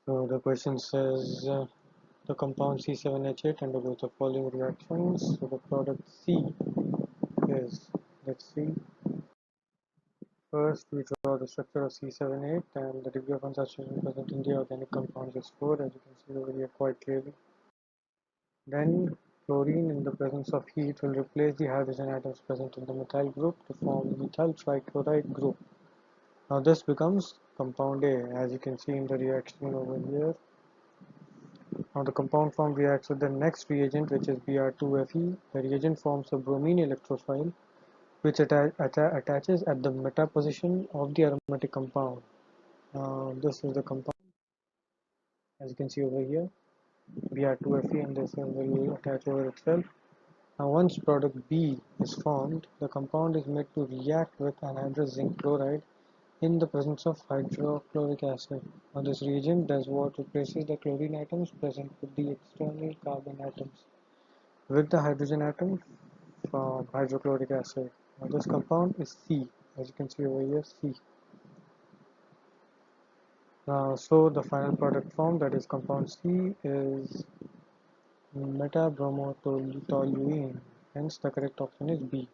So the question says the compound C7H8 undergoes the following reactions. So the product C is, let's see, first we draw the structure of C7H8 and the degree of unsaturation present in the organic compound is 4, as you can see over here quite clearly. Then chlorine in the presence of heat will replace the hydrogen atoms present in the methyl group to form methyl trichloride group. Now this becomes compound A, as you can see in the reaction over here. Now the compound form reacts with the next reagent, which is Br2Fe. The reagent forms a bromine electrophile which attaches at the meta position of the aromatic compound. Now this is the compound, as you can see over here, Br2Fe, and this will attach over itself. Now once product B is formed, the compound is made to react with anhydrous zinc chloride in the presence of hydrochloric acid. Now this reagent does what? Replaces the chlorine atoms present with the external carbon atoms with the hydrogen atom from hydrochloric acid. Now this compound is C, as you can see over here, C. Now so the final product form, that is compound C, is metabromotoluene. Hence the correct option is B.